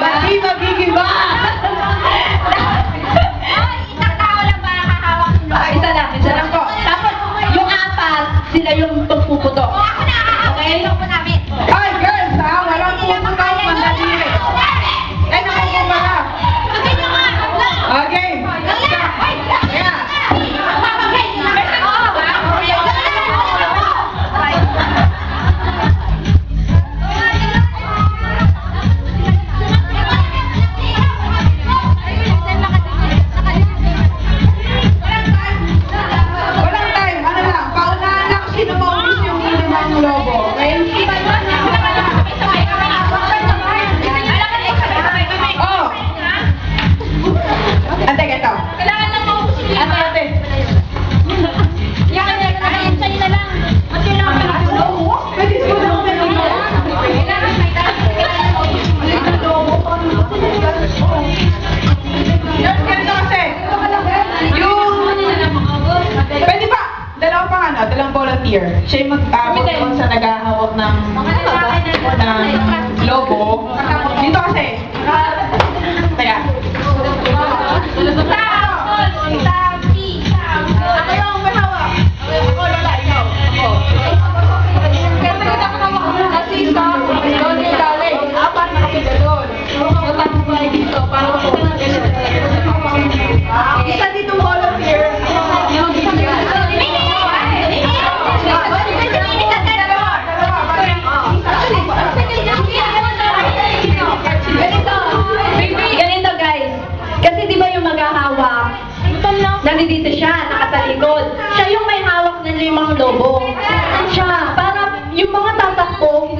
Giba, giba! Isang tao lang ba nakahawak ng lobo? Isa lang po. Tapos, yung apat, sila yung pagpuputo. Ako na! Okay? Lobo namin. Ay, girls ha! Walang puputo, mandali. Ay, naku po pala. Okay. Yeah. Walang time. Ano lang, paunahan lang sino maulis yung limang lobo. Okay? Oh. Ate, ito. Kailangan lang maubos yung lima. Ate. Yan, sa'yo na lang. At kailangan pa lang. Pwede ko na ako meron. Kailangan may Ganito kasi. Pwede ba? Dalawang volunteer. Siya yung mag-abot doon sa naghahawak ng lobo. Dito kasi. Teka. Ako yung may hawak. Ako, Lola, ikaw. Ako. Apat na kapila doon. Isa dito volunteer. Yung bigyan. Ganito guys, kasi di ba yung maghahawak, nandito siya, nakatalikod. Siya yung may hawak ng limang lobo. Siya, para yung mga tatakbo,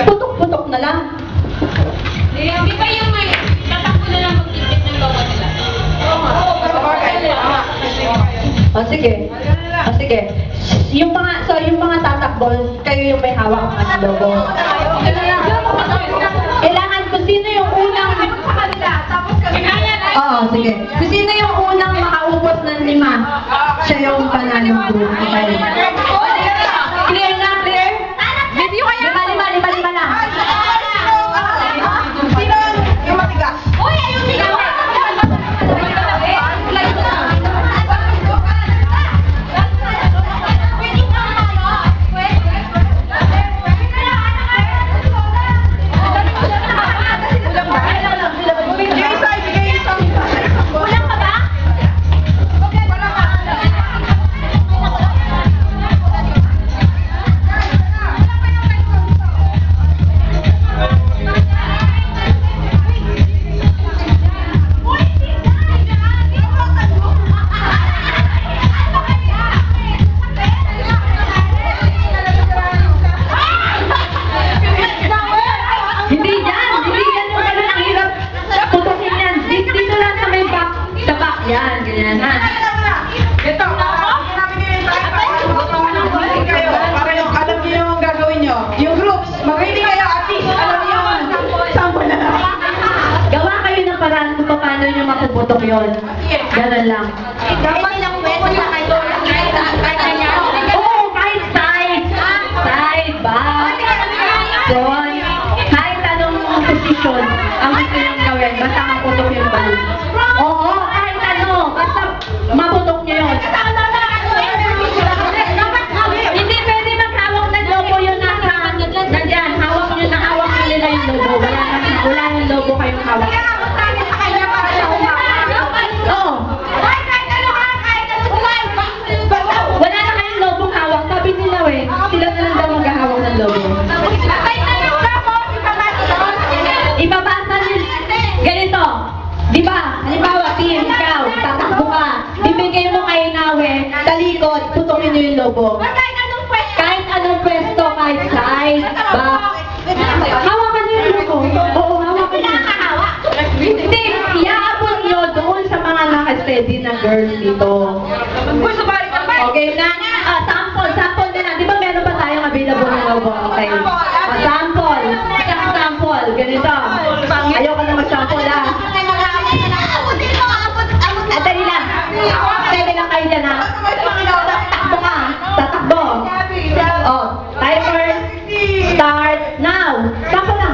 putok-putok na lang. Di ba yung may tatakbo na lang magtipid ng lobo nila? O sige. O sige. Yung mga tatakbo, kayo yung may hawak ng lobo. Kailangan kung sino yung unang... Oo, sige. Kung sino yung unang makaubos ng 5, siya yung panalo group. Okay. Clear na, clear? Video kayo! Lima lang. Sino yung matigas? Uy, ayusin ka! Jessa, ibigay isang Kulang ka ba? Hindi yan yung pala ang hirap putukin yan. Dito lang sa may back, sa back yan, ganyan ha. Ito, namin kayo yung tayo para kayo. Para yung alam niyo yung gagawin niyo. Yung groups, mag-ready kayo at least alam niyo yung sample na lang. Gawa kayo ng paraan kung paano nyo mapuputok yun. Ganun lang. Dapat lang pwede na kayo. Kahit kanya. Oo, kahit side. Side, back, front. Kahit anong posisyon ang gusto nyo gawin, basta maputok yung ball. Oo, kahit ano, basta maputok nyo yun. Hindi pwede maghawak ng lobo yun nasa nandyan. Hawak nyo nila yung lobo. Wala yung lobo kayong hawak. Oo. Wala na kayong lobong hawak. Sabi nila sila na lang daw maghahawak ng lobo. Ibabasa nyo. Ganito. Di ba? Halimbawa, team, ikaw, tatakbo ka. Bibigay mo kay Nawe, talikod, putukin nyo yung lobo. Kahit anong pwesto, kahit side, back. Hawakan nyo yung lobo. Oo, hawakan nyo. Hindi, iaabot nyo doon sa mga naka-steady na girls dito. Okay na? Sample na. Di ba meron pa tayong available na logo? Okay. Sample. Isang sample. Ganito. Ayoko na mag-sample ha. Dali lang. Dali lang kayo dyan ha. Tatakbo ka. Tatakbo. Oh, timer. Start now. Sample lang.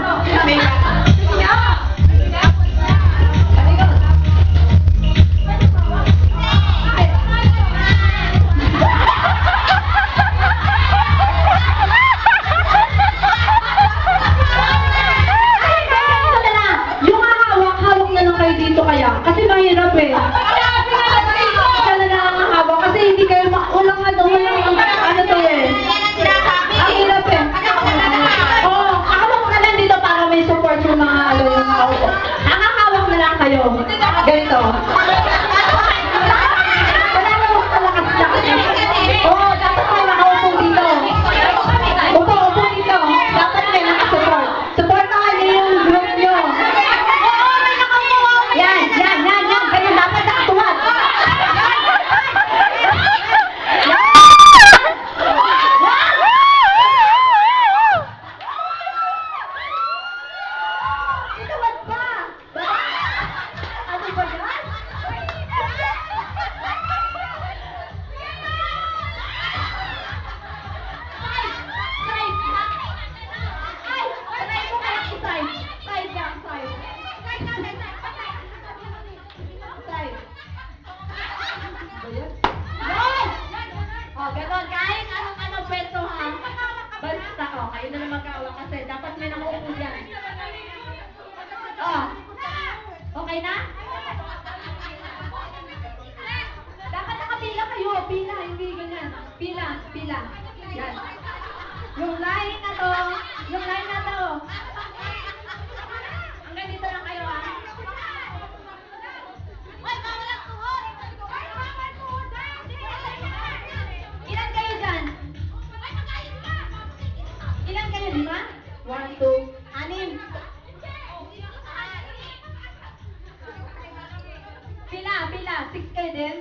pila? 6 kayo din?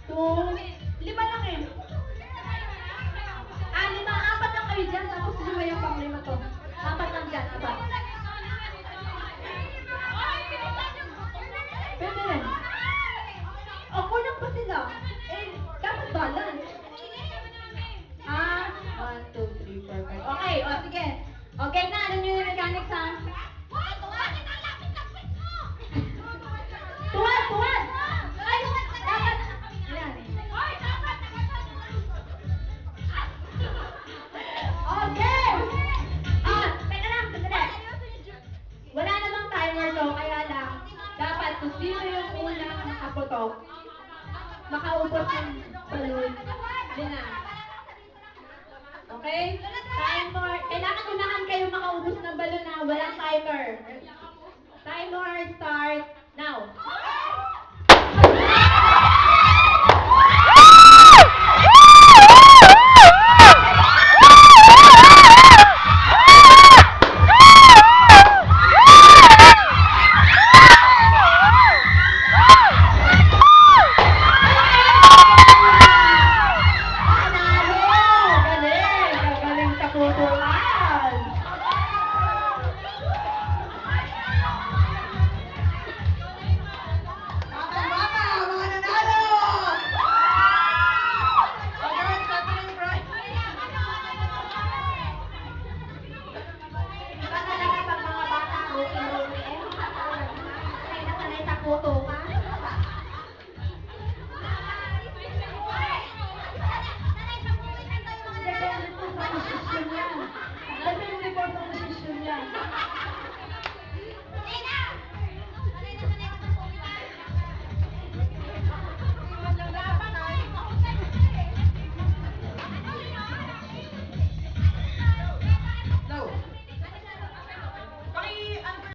2, 5 lang eh. 5, 4 lang kayo dyan, tapos 5 yung pang 5 to. 4 lang dyan, 4. Pwede rin. O, kulang pa sila. Eh, dapat balance. 1, 2, 3, 4, 5. Okay, o sige. Okay na, alam nyo yung mechanics ha? Tuwad! Ay, dapat. Ayan. Okay! Teka lang, sandali. Wala namang timer to, kaya lang, dapat kung sino yung unang nakaputok, makaubos yung balon. Yun na. Okay? Timer. Kailangan unahan kayo makaubos ng balon na walang timer. Timer start now. Galing sa putukan. Bata, mga nanalo! Okay, Catherine Price. Iba talaga pag mga bata, ruti-ruti eh. Sanay na sanay sa puto.